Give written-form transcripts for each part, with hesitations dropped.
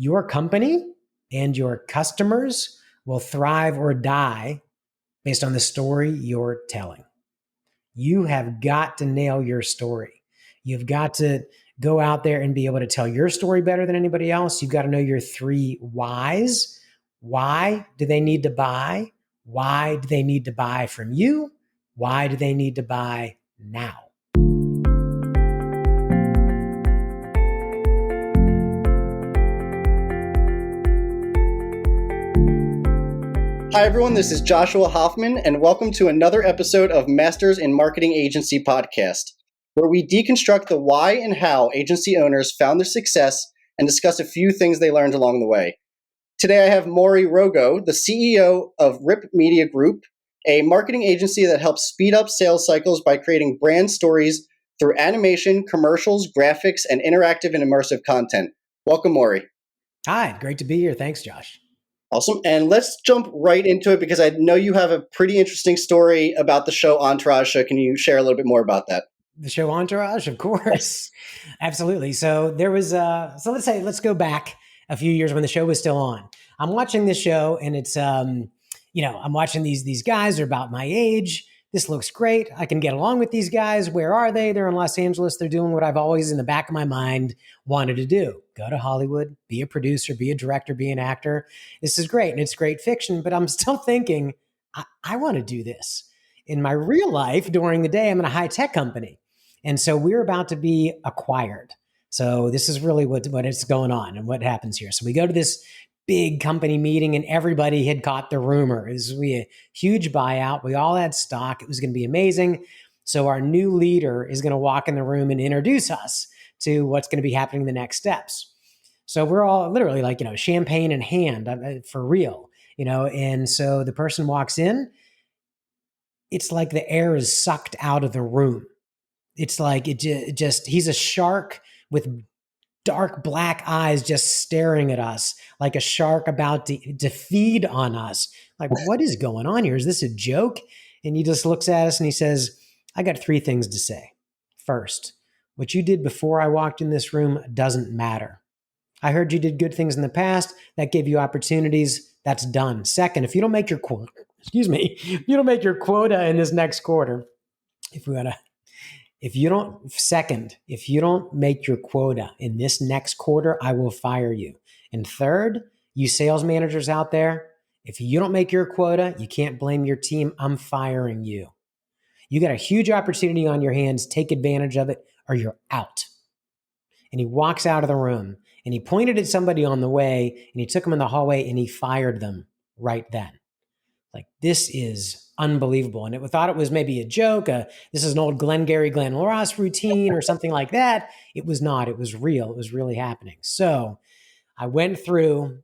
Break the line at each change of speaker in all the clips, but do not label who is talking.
your company and your customers will thrive or die based on the story you're telling. You have got to nail your story. You've got to go out there and be able to tell your story better than anybody else. You've got to know your 3 whys. Why do they need to buy? Why do they need to buy from you? Why do they need to buy now?
Hi, everyone. This is Joshua Hoffman, and welcome to another episode of Masters in Marketing Agency podcast, where we deconstruct the why and how agency owners found their success and discuss a few things they learned along the way. Today, I have Maury Rogow, the CEO of RIP Media Group, a marketing agency that helps speed up sales cycles by creating brand stories through animation, commercials, graphics, and interactive and immersive content. Welcome, Maury.
Hi, great to be here. Thanks, Josh.
Awesome. And let's jump right into it because I know you have a pretty interesting story about the show Entourage. So can you share a little bit more about that?
The show Entourage, of course. Absolutely. So there was, let's go back a few years when the show was still on. I'm watching this show and it's, I'm watching these guys are about my age. This looks great. I can get along with these guys. Where are they? They're in Los Angeles. They're doing what I've always in the back of my mind wanted to do. Go to Hollywood, be a producer, be a director, be an actor. This is great. And it's great fiction, but I'm still thinking, I want to do this. In my real life, during the day, I'm in a high-tech company. And so we're about to be acquired. So this is really what is going on and what happens here. So we go to this big company meeting and everybody had caught the rumor. It was a huge buyout. We all had stock. It was going to be amazing. So our new leader is going to walk in the room and introduce us to what's going to be happening the next steps. So we're all literally like, champagne in hand for real, and so the person walks in. It's like the air is sucked out of the room. It's like he's a shark with dark black eyes just staring at us like a shark about to feed on us. Like, what is going on here? Is this a joke? And he just looks at us and he says, I got 3 things to say. First, what you did before I walked in this room doesn't matter. I heard you did good things in the past. That gave you opportunities. That's done. Second, if you don't make your quota, if you don't make your quota in this next quarter, if you don't make your quota in this next quarter, I will fire you. And third, you sales managers out there, if you don't make your quota, you can't blame your team. I'm firing you. You got a huge opportunity on your hands. Take advantage of it or you're out. And he walks out of the room and he pointed at somebody on the way and he took them in the hallway and he fired them right then. Like, this is unbelievable. And we thought it was maybe a joke. This is an old Glenn Ross routine or something like that. It was not. It was real. It was really happening. So I went through.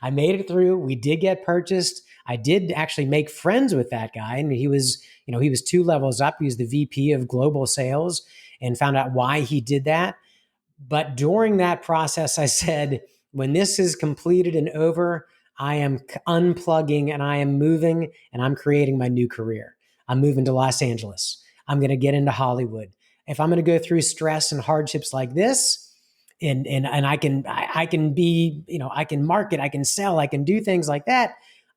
I made it through. We did get purchased. I did actually make friends with that guy. And he was 2 levels up. He was the VP of global sales and found out why he did that. But during that process, I said, when this is completed and over, I am unplugging and I am moving and I'm creating my new career. I'm moving to Los Angeles. I'm going to get into Hollywood. If I'm going to go through stress and hardships like this, and I can be, I can market, I can sell, I can do things like that,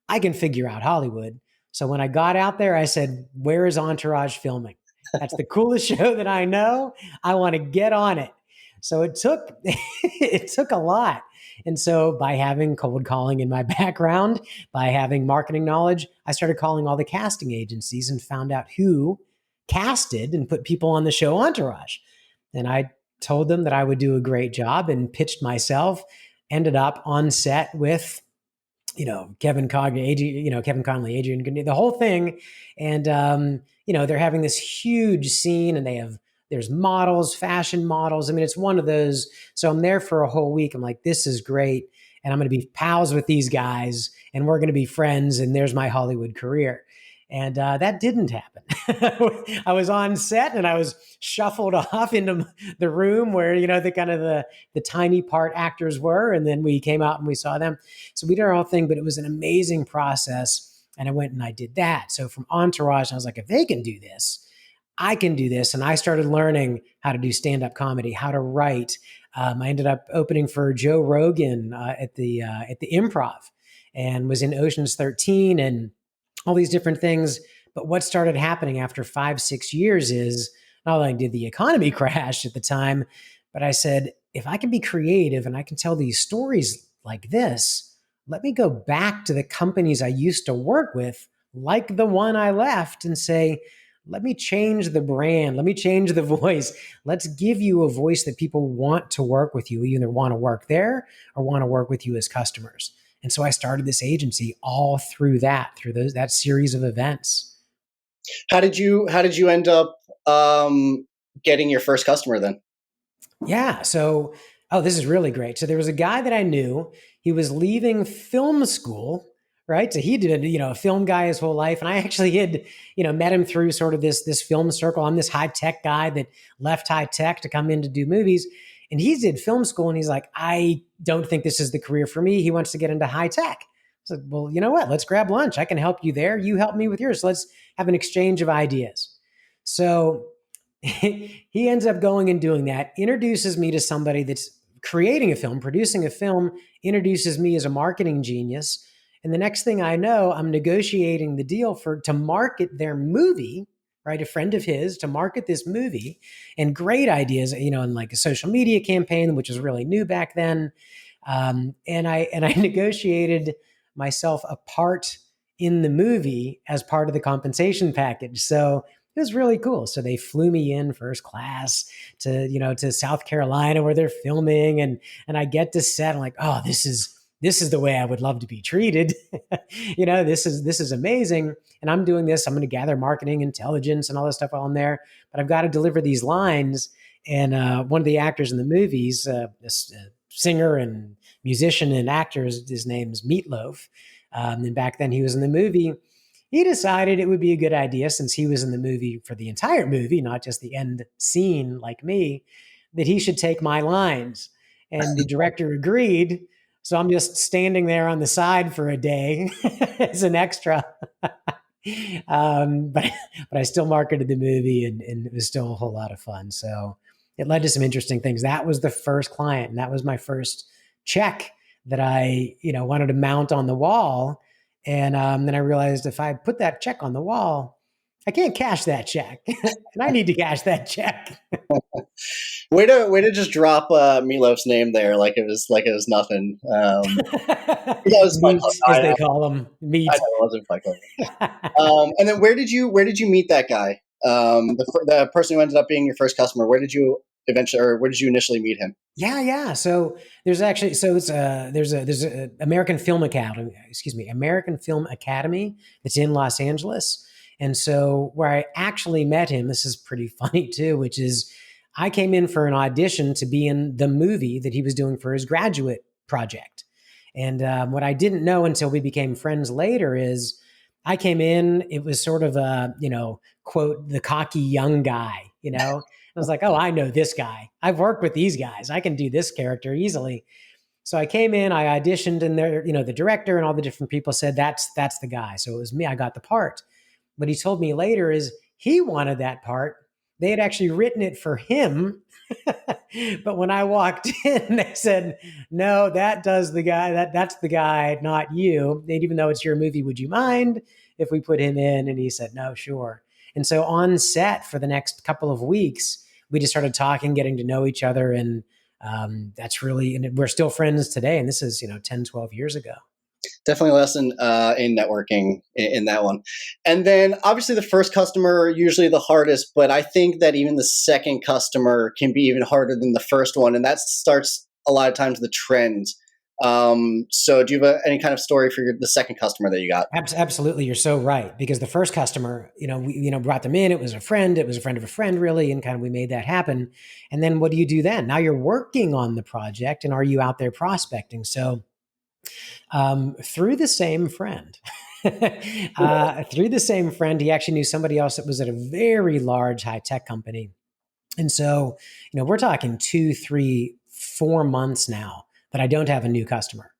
I can figure out Hollywood. So when I got out there, I said, where is Entourage filming? That's the coolest show that I know. I want to get on it. So it took a lot. And so by having cold calling in my background, by having marketing knowledge, I started calling all the casting agencies and found out who casted and put people on the show Entourage. And I told them that I would do a great job and pitched myself, ended up on set with, Kevin Conley, Adrian, the whole thing. And, they're having this huge scene and there's models, fashion models. I mean, it's one of those. So I'm there for a whole week. I'm like, this is great. And I'm going to be pals with these guys and we're going to be friends. And there's my Hollywood career. And that didn't happen. I was on set and I was shuffled off into the room where, the tiny part actors were. And then we came out and we saw them. So we did our whole thing, but it was an amazing process. And I went and I did that. So from Entourage, I was like, if they can do this, I can do this. And I started learning how to do stand-up comedy, how to write. I ended up opening for Joe Rogan at the Improv, and was in Ocean's 13 and all these different things. But what started happening after 5, 6 years is not only did the economy crash at the time, but I said, if I can be creative and I can tell these stories like this, let me go back to the companies I used to work with, like the one I left, and say, let me change the brand. Let me change the voice. Let's give you a voice that people want to work with you, either want to work there or want to work with you as customers. And so I started this agency all through that series of events.
How did you end up getting your first customer then?
Yeah. So, oh, this is really great. So there was a guy that I knew. He was leaving film school, right? So he did, a film guy his whole life, and I actually had, met him through sort of this film circle. I'm this high tech guy that left high tech to come in to do movies, and he did film school, and he's like, I don't think this is the career for me. He wants to get into high tech. I said, well, you know what? Let's grab lunch. I can help you there. You help me with yours. So let's have an exchange of ideas. So he ends up going and doing that, introduces me to somebody that's creating a film, producing a film, introduces me as a marketing genius. And the next thing I know, I'm negotiating the deal to market their movie, right? A friend of his to market this movie, and great ideas, in like a social media campaign, which was really new back then. And I negotiated myself a part in the movie as part of the compensation package. So it was really cool. So they flew me in first class to South Carolina where they're filming, and I get to set. I'm like, oh, this is the way I would love to be treated. This is amazing. And I'm doing this. I'm going to gather marketing intelligence and all this stuff on there, but I've got to deliver these lines. And one of the actors in the movies, this singer and musician and actor, his name's Meatloaf. And back then he was in the movie. He decided it would be a good idea, since he was in the movie for the entire movie, not just the end scene like me, that he should take my lines. And the director agreed. So I'm just standing there on the side for a day as an extra. But I still marketed the movie, and it was still a whole lot of fun. So it led to some interesting things. That was the first client, and that was my first check that I wanted to mount on the wall. And then I realized, if I put that check on the wall, I can't cash that check, and I need to cash that check.
Way to just drop Meatloaf's name there, like it was nothing. That was Fight
Meat,
Club.
as
I
they
know,
call them,
I
meat.
know it wasn't Fight Club. And then where did you meet that guy? The person who ended up being your first customer. Where did you initially meet him?
Yeah. So there's actually, there's a American Film Academy, American Film Academy that's in Los Angeles. And so where I actually met him, this is pretty funny too, which is I came in for an audition to be in the movie that he was doing for his graduate project. And what I didn't know until we became friends later is I came in, it was sort of a, quote, the cocky young guy, I was like, oh, I know this guy. I've worked with these guys. I can do this character easily. So I came in, I auditioned, and there, the director and all the different people said, that's the guy. So it was me. I got the part. What he told me later is he wanted that part. They had actually written it for him. But when I walked in, they said, no, that does the guy, that's the guy, not you. And even though it's your movie, would you mind if we put him in? And he said, no, sure. And so on set for the next couple of weeks, we just started talking, getting to know each other. And that's really, and we're still friends today. And this is, 10, 12 years ago.
Definitely a lesson in networking in that one. And then obviously the first customer, usually the hardest, but I think that even the second customer can be even harder than the first one. And that starts a lot of times the trend. So do you have any kind of story for the second customer that you got?
Absolutely. You're so right. Because the first customer, we, brought them in, it was a friend of a friend really. And kind of, we made that happen. And then what do you do then? Now you're working on the project, and are you out there prospecting? So through the same friend. Through the same friend, he actually knew somebody else that was at a very large high tech company. And so, we're talking 2, 3, 4 months now that I don't have a new customer.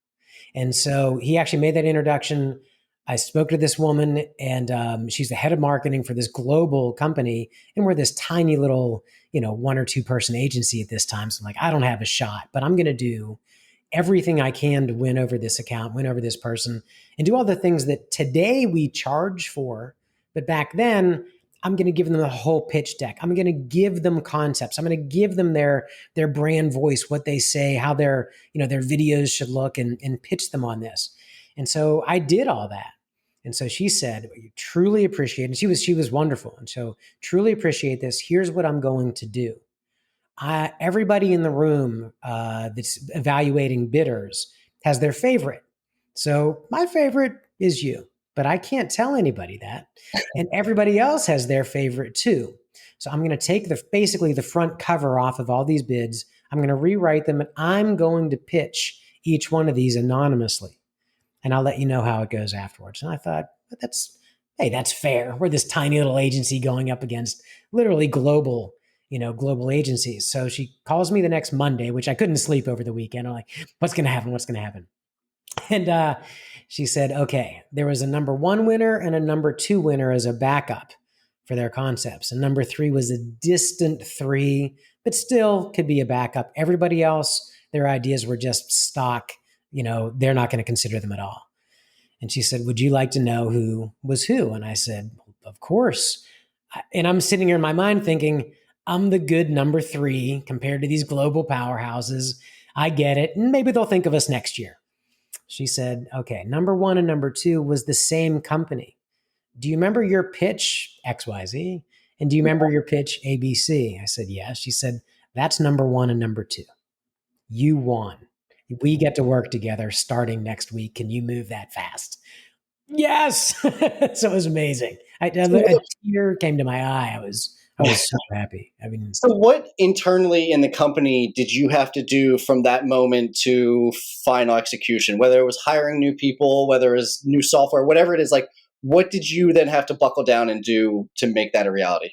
And so he actually made that introduction. I spoke to this woman, and she's the head of marketing for this global company, and we're this tiny little, one or two person agency at this time. So I'm like, I don't have a shot, but I'm going to do everything I can to win over this account, win over this person, and do all the things that today we charge for. But back then, I'm going to give them the whole pitch deck. I'm going to give them concepts. I'm going to give them their brand voice, what they say, how their videos should look, and pitch them on this. And so I did all that. And so she said, "You truly appreciate it." And she was wonderful. And so, truly appreciate this. Here's what I'm going to do. Everybody in the room that's evaluating bidders has their favorite. So my favorite is you, but I can't tell anybody that. And everybody else has their favorite too. So I'm going to take basically the front cover off of all these bids. I'm going to rewrite them, and I'm going to pitch each one of these anonymously. And I'll let you know how it goes afterwards. And I thought, that's fair. We're this tiny little agency going up against literally global agencies. So she calls me the next Monday, which I couldn't sleep over the weekend. I'm like, what's going to happen? What's going to happen? And she said, okay, there was a number 1 winner and a number 2 winner as a backup for their concepts. And number 3 was a distant 3, but still could be a backup. Everybody else, their ideas were just stock. They're not going to consider them at all. And she said, would you like to know who was who? And I said, of course. And I'm sitting here in my mind thinking, I'm the good number 3 compared to these global powerhouses. I get it. And maybe they'll think of us next year. She said, okay, number 1 and number 2 was the same company. Do you remember your pitch, XYZ? And do you remember your pitch, ABC? I said, yes. She said, that's number 1 and number 2. You won. We get to work together starting next week. Can you move that fast? Yes. So it was amazing. A tear came to my eye. I was so happy. I mean,
so what internally in the company did you have to do from that moment to final execution? Whether it was hiring new people, whether it was new software, whatever it is, like, what did you then have to buckle down and do to make that a reality?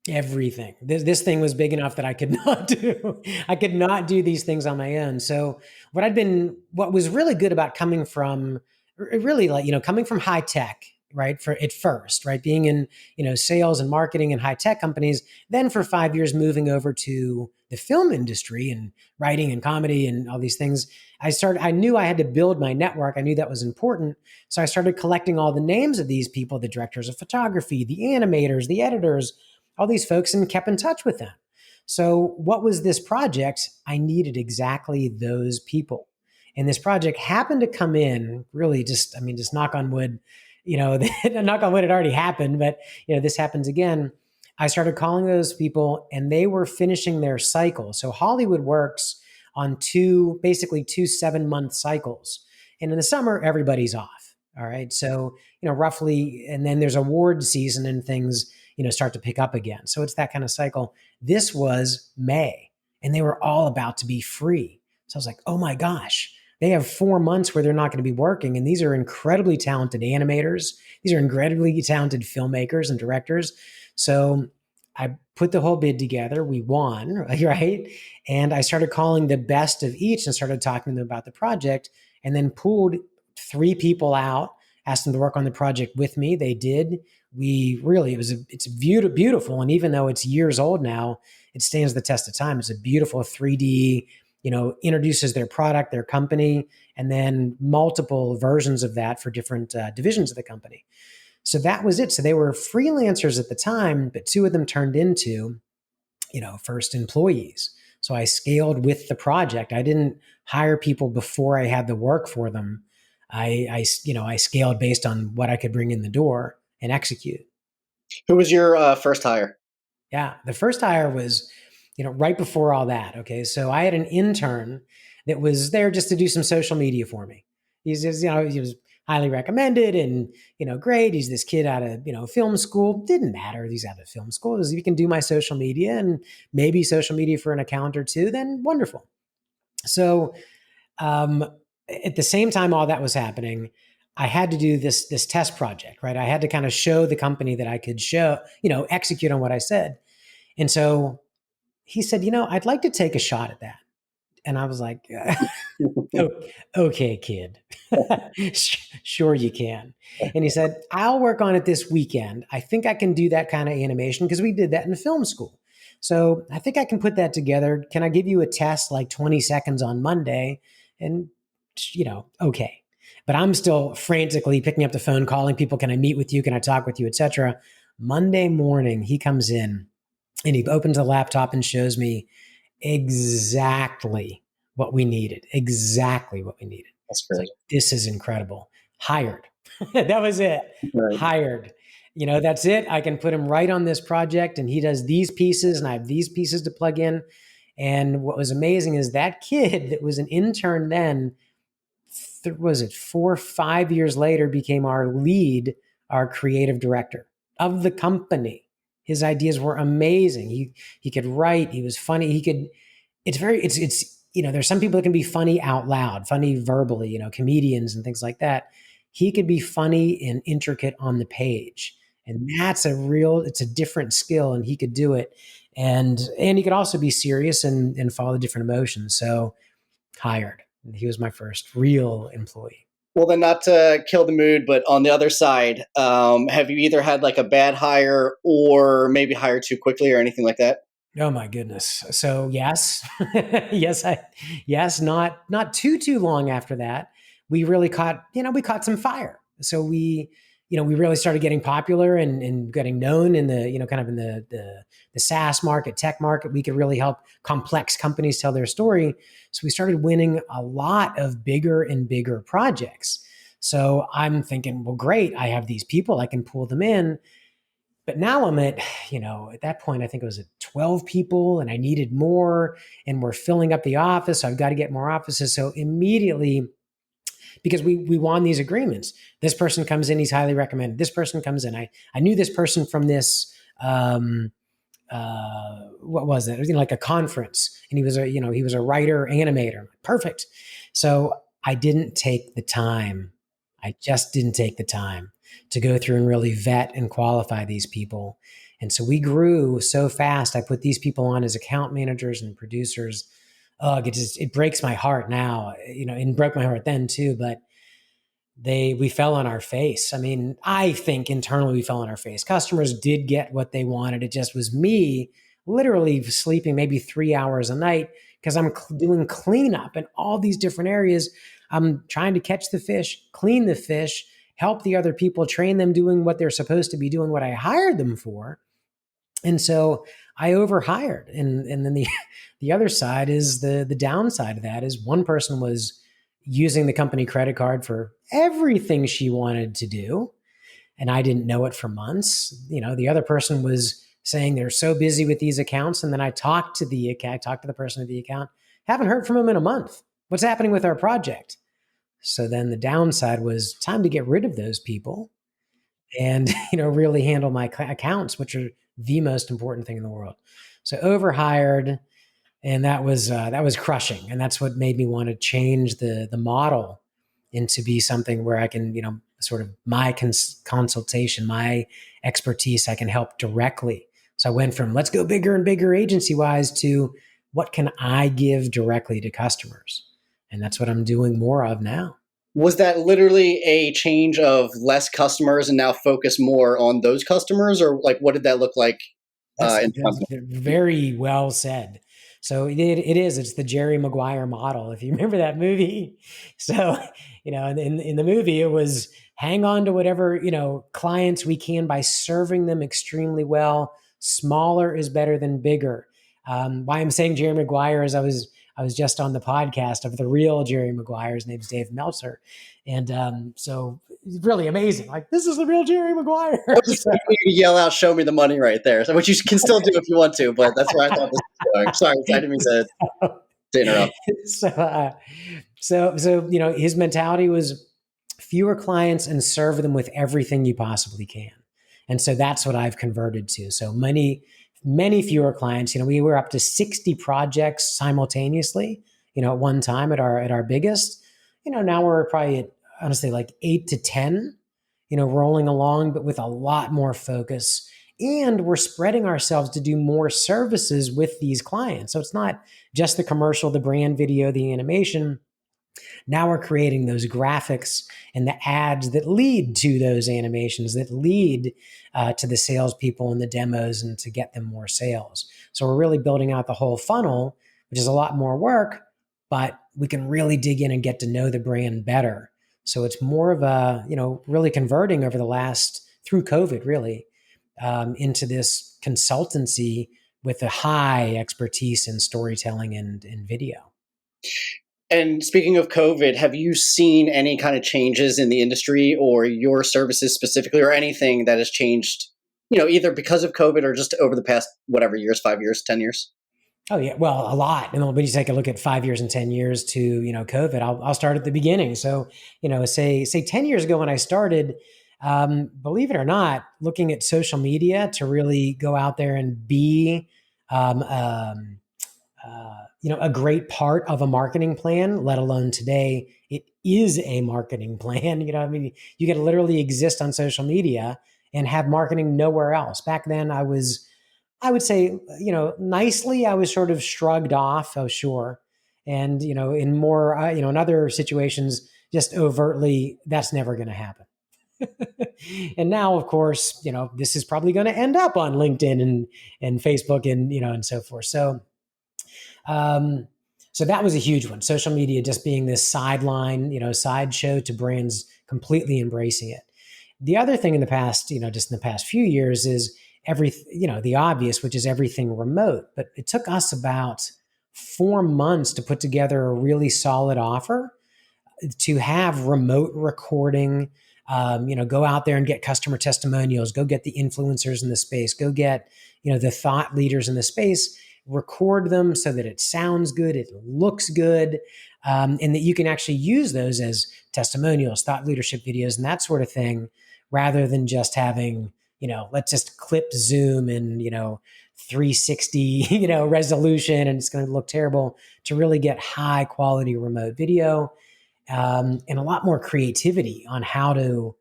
Everything. This thing was big enough that I could not do. I could not do these things on my own. So what was really good about coming from high tech, right? For at first, right? Being in, sales and marketing and high tech companies, then for 5 years moving over to the film industry and writing and comedy and all these things. I knew I had to build my network. I knew that was important. So I started collecting all the names of these people, the directors of photography, the animators, the editors, all these folks, and kept in touch with them. So what was this project? I needed exactly those people. And this project happened to come in really just knock on wood, knock on wood, it already happened, but this happens again. I started calling those people, and they were finishing their cycle. So Hollywood works on two 7-month cycles. And in the summer, everybody's off. All right. So, roughly, and then there's award season and things, start to pick up again. So it's that kind of cycle. This was May, and they were all about to be free. So I was like, oh my gosh, they have 4 months where they're not going to be working. And these are incredibly talented animators. These are incredibly talented filmmakers and directors. So I put the whole bid together. We won, right? And I started calling the best of each and started talking to them about the project, and then pulled 3 people out, asked them to work on the project with me. They did. It's beautiful. And even though it's years old now, it stands the test of time. It's a beautiful 3D, introduces their product, their company, and then multiple versions of that for different divisions of the company. So that was it. So they were freelancers at the time, but 2 of them turned into, first employees. So I scaled with the project. I didn't hire people before I had the work for them. I scaled based on what I could bring in the door and execute.
Who was your first hire?
Yeah, the first hire was, right before all that. Okay, so I had an intern that was there just to do some social media for me. He was highly recommended and, great. He's this kid out of, film school. Didn't matter. He's out of film school. If he can do my social media and maybe social media for an account or 2, then wonderful. So at the same time all that was happening, I had to do this test project, right? I had to kind of show the company that I could execute on what I said. And so he said, I'd like to take a shot at that. And I was like, Oh, okay, kid. Sure, you can. And he said, I'll work on it this weekend. I think I can do that kind of animation because we did that in film school. So I think I can put that together. Can I give you a test like 20 seconds on Monday? And, okay. But I'm still frantically picking up the phone, calling people. Can I meet with you? Can I talk with you, etc. Monday morning, he comes in and he opens the laptop and shows me exactly what we needed. Exactly what we needed.
That's
It's like,
crazy.
this is incredible. Hired. That was it.
Right.
Hired. That's it. I can put him right on this project and he does these pieces and I have these pieces to plug in. And what was amazing is that kid that was an intern then, was it 4 or 5 years later, became our creative director of the company. His ideas were amazing. He could write. He was funny. He could. There's some people that can be funny out loud, funny verbally. Comedians and things like that. He could be funny and intricate on the page, and it's a different skill, and he could do it. And he could also be serious and follow different emotions. So hired. He was my first real employee.
Well, then, not to kill the mood, but on the other side, have you either had like a bad hire or maybe hired too quickly or anything like that?
Oh my goodness. So yes, yes, not too long after that, we really caught some fire. So we really started getting popular and getting known in the, kind of in the SaaS market, tech market. We could really help complex companies tell their story. So we started winning a lot of bigger and bigger projects. So I'm thinking, well, great. I have these people, I can pull them in. But now I'm at that point, I think it was at 12 people and I needed more and we're filling up the office. So I've got to get more offices. So immediately, because we won these agreements, this person comes in, he's highly recommended. This person comes in. I knew this person from this, what was it? It was like a conference and he was a writer, animator. Perfect. So I didn't take the time. I just didn't take the time to go through and really vet and qualify these people. And so we grew so fast. I put these people on as account managers and producers. It breaks my heart now, and broke my heart then too, but we fell on our face. I mean, I think internally we fell on our face. Customers did get what they wanted. It just was me literally sleeping maybe 3 hours a night because I'm doing cleanup in all these different areas. I'm trying to catch the fish, clean the fish, help the other people, train them doing what they're supposed to be doing, what I hired them for. And so I overhired. And then the other side is the downside of that is one person was using the company credit card for everything she wanted to do. And I didn't know it for months. The other person was saying they're so busy with these accounts. And then I talked to the person at the account, haven't heard from him in a month. What's happening with our project? So then the downside was time to get rid of those people and really handle my accounts, which are the most important thing in the world. So overhired, and that was crushing, and that's what made me want to change the model into be something where I can sort of my consultation, my expertise, I can help directly. So I went from let's go bigger and bigger agency wise to what can I give directly to customers, and that's what I'm doing more of now.
Was that literally a change of less customers and now focus more on those customers, or like what did that look like in the
That's
company?
very well said. So it is. It's the Jerry Maguire model. If you remember that movie, so in the movie, it was hang on to whatever clients we can by serving them extremely well. Smaller is better than bigger. Why I'm saying Jerry Maguire is I was just on the podcast of the real Jerry Maguire. His name's Dave Meltzer, and so it's really amazing. Like this is the real Jerry Maguire.
I was just
So,
waiting for you to yell out, "Show me the money!" right there. So, which you can still do if you want to, but that's where I thought this was going. Sorry, I didn't mean to interrupt.
so, his mentality was fewer clients and serve them with everything you possibly can. And so that's what I've converted to. So many fewer clients. We were up to 60 projects simultaneously, at one time at our biggest. Now we're probably at honestly like 8 to 10, rolling along, but with a lot more focus. And we're spreading ourselves to do more services with these clients. So it's not just the commercial, the brand video, the animation. Now we're creating those graphics and the ads that lead to those animations, that lead to the salespeople and the demos and to get them more sales. So we're really building out the whole funnel, which is a lot more work, but we can really dig in and get to know the brand better. So it's more of a, really converting over the last, through COVID, really, into this consultancy with a high expertise in storytelling and video.
And speaking of COVID, have you seen any kind of changes in the industry or your services specifically, or anything that has changed, either because of COVID or just over the past, whatever years, 5 years, 10 years?
Oh yeah, well, a lot. And when you take a look at 5 years and 10 years to COVID, I'll start at the beginning. So say 10 years ago when I started, believe it or not, looking at social media to really go out there and be um, um, a great part of a marketing plan, let alone today, it is a marketing plan. You got to literally exist on social media and have marketing nowhere else. Back then, I would say, nicely, I was sort of shrugged off. Oh, sure. And, in more, in other situations, just overtly, that's never going to happen. And now, of course, this is probably going to end up on LinkedIn and Facebook and so forth. Um, so that was a huge one. Social media just being this sideline, sideshow to brands completely embracing it. The other thing in the past, just in the past few years is the obvious, which is everything remote. But it took us about 4 months to put together a really solid offer to have remote recording, go out there and get customer testimonials, go get the influencers in the space, go get, the thought leaders in the space, record them so that it sounds good, it looks good, and that you can actually use those as testimonials, thought leadership videos, and that sort of thing, rather than just having, let's just clip Zoom and, 360, resolution, and it's going to look terrible, to really get high quality remote video, and a lot more creativity on how to,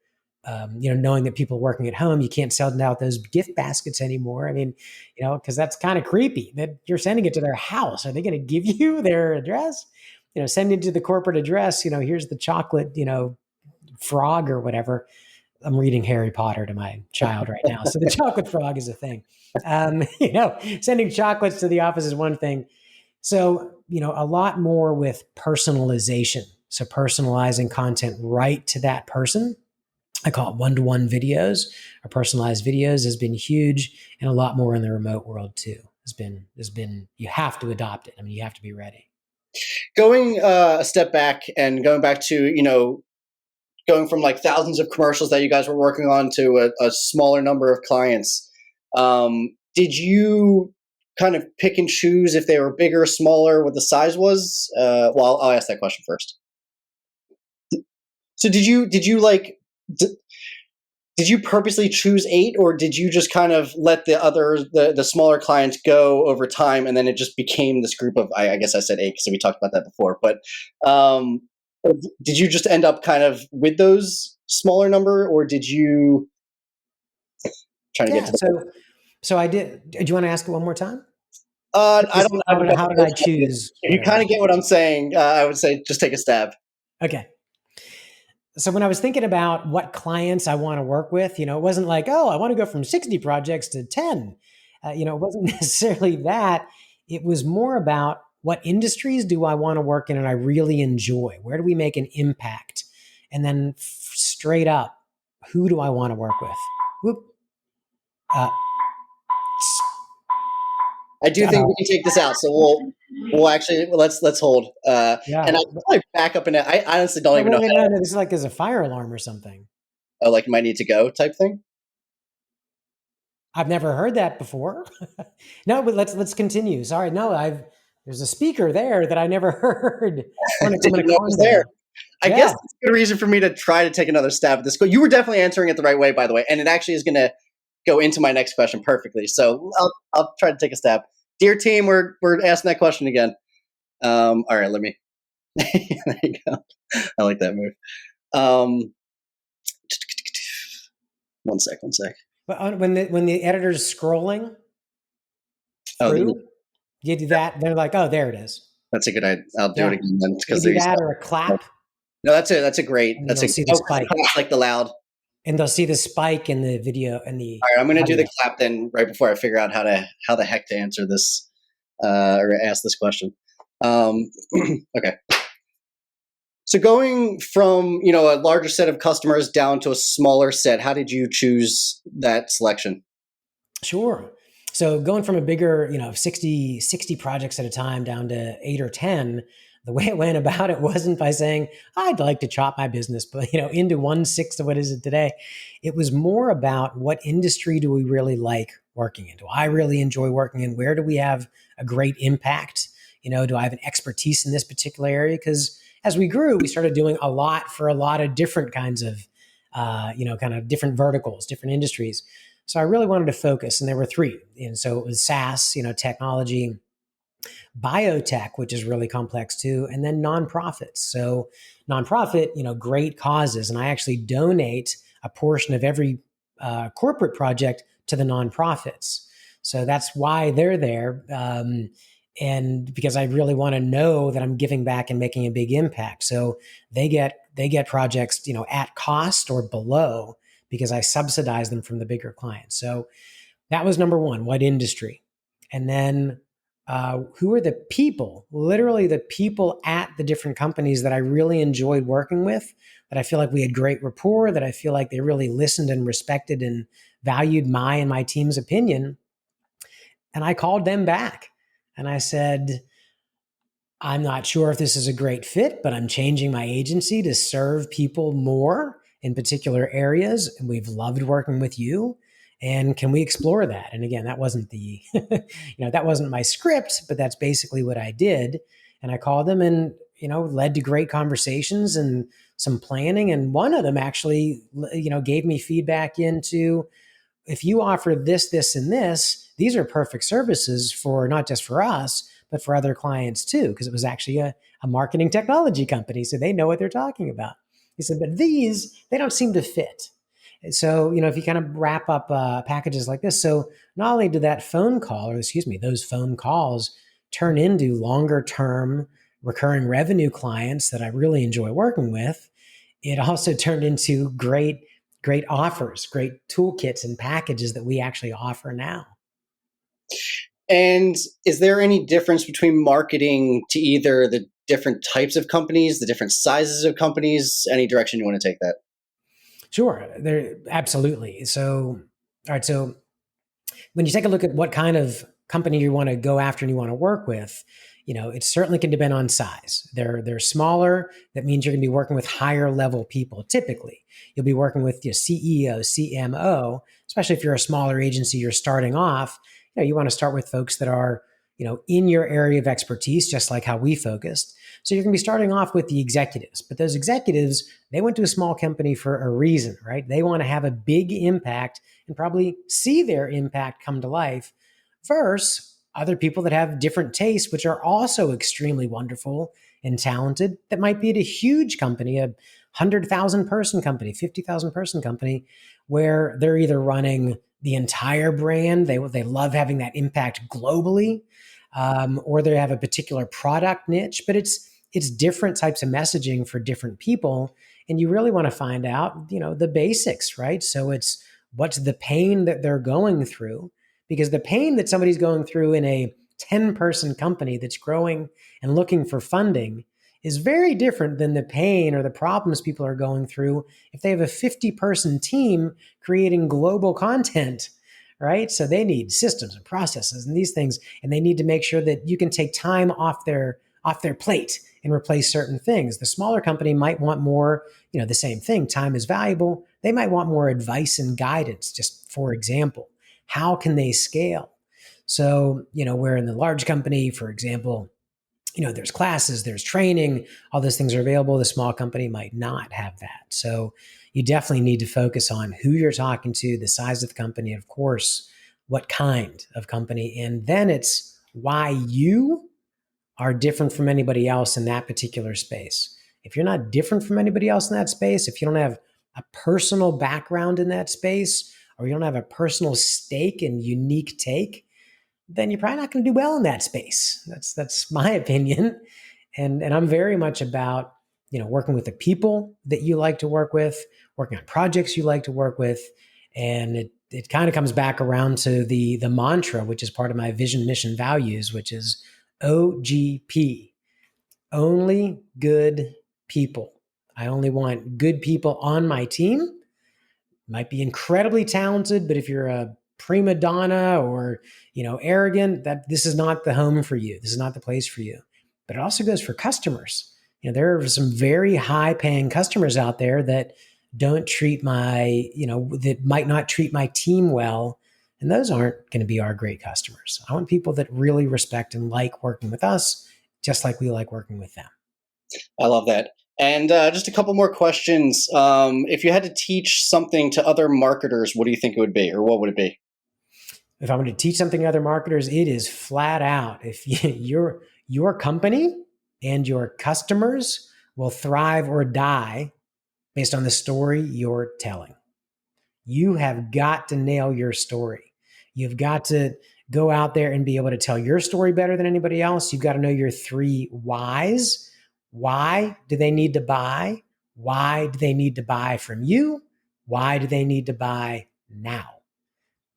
knowing that people are working at home, you can't send out those gift baskets anymore. I mean, because that's kind of creepy that you're sending it to their house. Are they going to give you their address? Send it to the corporate address. Here's the chocolate, frog or whatever. I'm reading Harry Potter to my child right now. So the chocolate frog is a thing. Sending chocolates to the office is one thing. So, a lot more with personalization. So personalizing content right to that person. I call it one-to-one videos or personalized videos has been huge, and a lot more in the remote world too. Has been you have to adopt it. I mean, you have to be ready.
Going a step back and going back to, going from like thousands of commercials that you guys were working on to a smaller number of clients, did you kind of pick and choose if they were bigger or smaller, what the size was? Well, I'll ask that question first. So did you like, did you purposely choose 8, or did you just kind of let the smaller clients go over time, and then it just became this group of, I guess I said 8 because we talked about that before, but did you just end up kind of with those smaller number, or did you trying to get to
so I did. Do you want to ask it one more time?
I don't
How did I choose?
If you kind of get what I'm saying, I would say just take a stab.
Okay. So when I was thinking about what clients I want to work with, it wasn't like, oh, I want to go from 60 projects to 10. It wasn't necessarily that. It was more about what industries do I want to work in and I really enjoy? Where do we make an impact? And then straight up, who do I want to work with? Whoop.
I do think we can take this out. So we'll actually let's hold.
Yeah.
And I'll probably back up in it. I honestly don't even know.
No, this is like there's a fire alarm or something.
Oh, like might need to go type thing.
I've never heard that before. No, but let's continue. Sorry, no, there's a speaker there that I never heard.
I guess that's a good reason for me to try to take another stab at this. You were definitely answering it the right way, by the way, and it actually is going to go into my next question perfectly. So I'll try to take a stab. Dear team, we're asking that question again. All right, let me. There you go. I like that move. One sec.
But when the editor's scrolling through, you do that. They're like, oh, there it is.
That's a good idea. I'll do it
Yeah.
again then
You
because
can do
there's
that or a clap,
no. That's a great.
and
That's
you'll
a
see the
oh,
spike.
like the loud.
And they'll see the spike in the video and the
All right, I'm going to do
audio.
the clap then right before I figure out how the heck to answer this or ask this question. Okay. So going from a larger set of customers down to a smaller set, how did you choose that selection?
Sure. So going from a bigger, 60 projects at a time down to 8 or 10, the way it went about it wasn't by saying, I'd like to chop my business, but into 1/6 of what is it today. It was more about what industry do we really like working in? Do I really enjoy working in? Where do we have a great impact? Do I have an expertise in this particular area? Because as we grew, we started doing a lot for a lot of different kinds of, kind of different verticals, different industries. So I really wanted to focus, and there were three. And so it was SaaS, technology, biotech, which is really complex too, and then nonprofits. So nonprofit, great causes, and I actually donate a portion of every corporate project to the nonprofits. So that's why they're there, and because I really want to know that I'm giving back and making a big impact. So they get projects, at cost or below because I subsidize them from the bigger clients. So that was number one. What industry? And then who are the people, literally the people at the different companies that I really enjoyed working with, that I feel like we had great rapport, that I feel like they really listened and respected and valued my and my team's opinion. And I called them back and I said, I'm not sure if this is a great fit, but I'm changing my agency to serve people more in particular areas. And we've loved working with you. And can we explore that? And again, that wasn't that wasn't my script, but that's basically what I did. And I called them and, led to great conversations and some planning. And one of them actually, gave me feedback into, if you offer this, this, and this, these are perfect services for not just for us, but for other clients too, because it was actually a marketing technology company. So they know what they're talking about. He said, but these, they don't seem to fit. So, if you kind of wrap up packages like this, so not only did that phone call, or excuse me, those phone calls turn into longer term recurring revenue clients that I really enjoy working with, it also turned into great offers, great toolkits and packages that we actually offer now.
And is there any difference between marketing to either the different types of companies, the different sizes of companies? Any direction you want to take that?
Sure, there absolutely. So, all right. So when you take a look at what kind of company you want to go after and you want to work with, it certainly can depend on size. They're smaller. That means you're going to be working with higher level people. Typically, you'll be working with your CEO, CMO, especially if you're a smaller agency, you're starting off. You want to start with folks that are, in your area of expertise, just like how we focused. So you're going to be starting off with the executives, but those executives, they went to a small company for a reason, right? They want to have a big impact and probably see their impact come to life versus other people that have different tastes, which are also extremely wonderful and talented, that might be at a huge company, 100,000 person company, 50,000 person company, where they're either running the entire brand, they love having that impact globally, or they have a particular product niche, but it's different types of messaging for different people. And you really want to find out, the basics, right? So it's what's the pain that they're going through, because the pain that somebody's going through in a 10-person company that's growing and looking for funding is very different than the pain or the problems people are going through if they have a 50-person team creating global content, right? So they need systems and processes and these things, and they need to make sure that you can take time off their plate and replace certain things. The smaller company might want more, the same thing. Time is valuable. They might want more advice and guidance, just for example. How can they scale? So, where in the large company, for example, there's classes, there's training, all those things are available. The small company might not have that. So you definitely need to focus on who you're talking to, the size of the company, and of course, what kind of company. And then it's why you are different from anybody else in that particular space. If you're not different from anybody else in that space, if you don't have a personal background in that space, or you don't have a personal stake and unique take, then you're probably not going to do well in that space. That's my opinion. And I'm very much about, working with the people that you like to work with, working on projects you like to work with. And it kind of comes back around to the mantra, which is part of my vision, mission, values, which is OGP, only good people. I only want good people on my team. Might be incredibly talented, but if you're a prima donna or, arrogant, that this is not the home for you. This is not the place for you. But it also goes for customers. There are some very high paying customers out there that don't treat that might not treat my team well. And those aren't going to be our great customers. I want people that really respect and like working with us, just like we like working with them.
I love that. And just a couple more questions. If you had to teach something to other marketers, what do you think it would be, or what would it be?
If I'm going to teach something to other marketers, it is flat out. If your company and your customers will thrive or die based on the story you're telling. You have got to nail your story. You've got to go out there and be able to tell your story better than anybody else. You've got to know your 3 whys. Why do they need to buy? Why do they need to buy from you? Why do they need to buy now?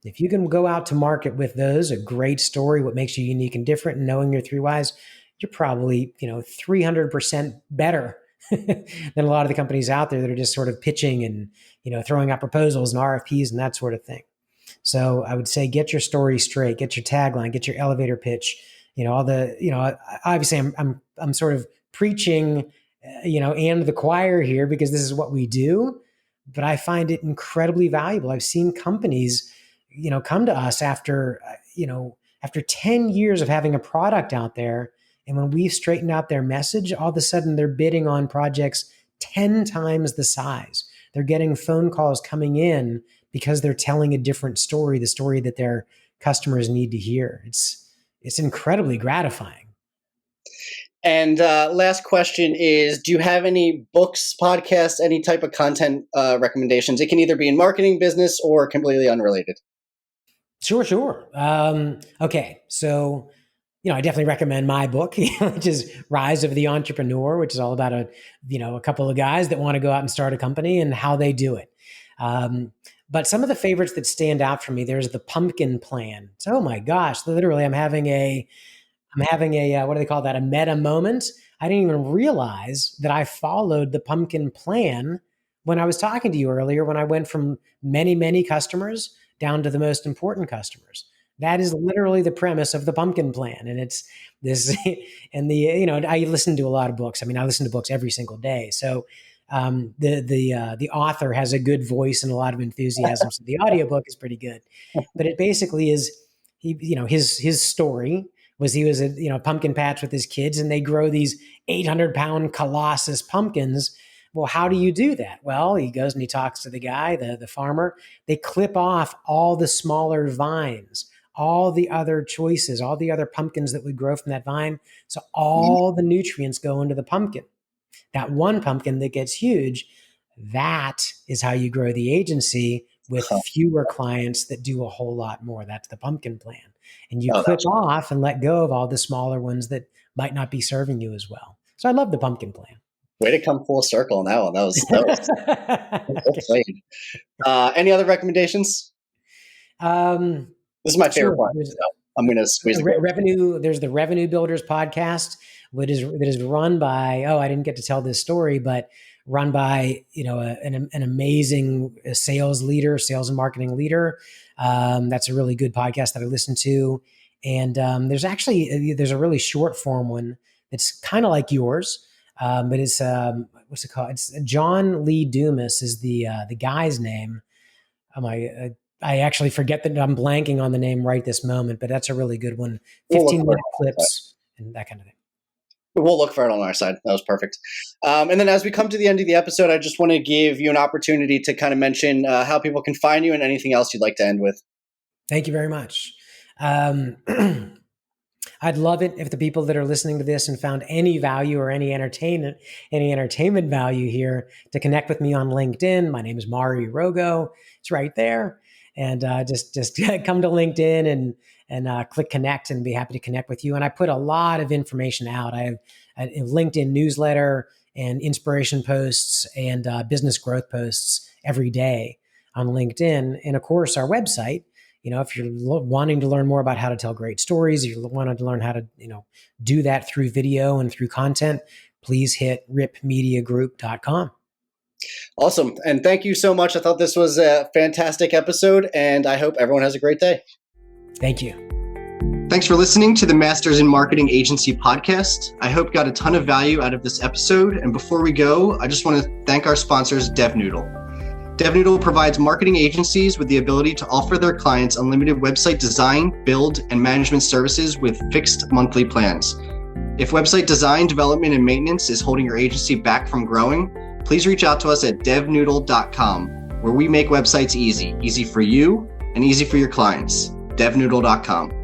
If you can go out to market with those, a great story, what makes you unique and different, and knowing your 3 whys, you're probably 300% better than a lot of the companies out there that are just sort of pitching and throwing out proposals and RFPs and that sort of thing. So I would say get your story straight, get your tagline, get your elevator pitch. Obviously I'm sort of preaching, and the choir here because this is what we do, but I find it incredibly valuable. I've seen companies, come to us after 10 years of having a product out there. And when we've straightened out their message, all of a sudden they're bidding on projects 10 times the size. They're getting phone calls coming in because they're telling a different story, the story that their customers need to hear. It's incredibly gratifying.
And last question is, do you have any books, podcasts, any type of content recommendations? It can either be in marketing, business, or completely unrelated.
Sure. Okay. So, I definitely recommend my book, which is Rise of the Entrepreneur, which is all about a couple of guys that want to go out and start a company and how they do it. But some of the favorites that stand out for me, there's the Pumpkin Plan. So, oh my gosh, literally I'm having a, what do they call that? A meta moment. I didn't even realize that I followed the Pumpkin Plan when I was talking to you earlier, when I went from many, many customers down to the most important customers. That is literally the premise of the Pumpkin Plan. And it's this, and I listen to a lot of books. I mean, I listen to books every single day. So the author has a good voice and a lot of enthusiasm. So the audiobook is pretty good. But it basically is, his story was he was a pumpkin patch with his kids, and they grow these 800-pound colossus pumpkins. Well, how do you do that? Well, he goes and he talks to the guy, the farmer. They clip off all the smaller vines, all the other choices, all the other pumpkins that would grow from that vine. So all the nutrients go into the pumpkin. That one pumpkin that gets huge, that is how you grow the agency with fewer clients that do a whole lot more. That's the Pumpkin Plan. And you clip off and let go of all the smaller ones that might not be serving you as well. So I love the Pumpkin Plan.
Way to come full circle on that one. That was played. Any other recommendations? This is my favorite one. So I'm going to squeeze
revenue. There's the Revenue Builders podcast, that is run by, I didn't get to tell this story, but run by, an amazing sales and marketing leader. That's a really good podcast that I listen to. And there's a really short form one that's kind of like yours. But it's what's it called? It's John Lee Dumas is the guy's name. I actually forget that I'm blanking on the name right this moment, but that's a really good one. 15-minute clips and that kind of thing.
We'll look for it on our side. That was perfect. And then as we come to the end of the episode, I just want to give you an opportunity to kind of mention how people can find you and anything else you'd like to end with.
Thank you very much. I'd love it if the people that are listening to this and found any value or any entertainment value here to connect with me on LinkedIn. My name is Maury Rogow. It's right there. And just come to LinkedIn click connect and be happy to connect with you. And I put a lot of information out. I have a LinkedIn newsletter and inspiration posts and business growth posts every day on LinkedIn. And of course, our website. If you're wanting to learn more about how to tell great stories, if you wanted to learn how to, do that through video and through content, please hit ripmediagroup.com.
Awesome. And thank you so much. I thought this was a fantastic episode, and I hope everyone has a great day.
Thank you.
Thanks for listening to the Masters in Marketing Agency podcast. I hope you got a ton of value out of this episode. And before we go, I just want to thank our sponsors, DevNoodle. DevNoodle provides marketing agencies with the ability to offer their clients unlimited website design, build, and management services with fixed monthly plans. If website design, development, and maintenance is holding your agency back from growing, please reach out to us at devnoodle.com, where we make websites easy for you and easy for your clients. devnoodle.com.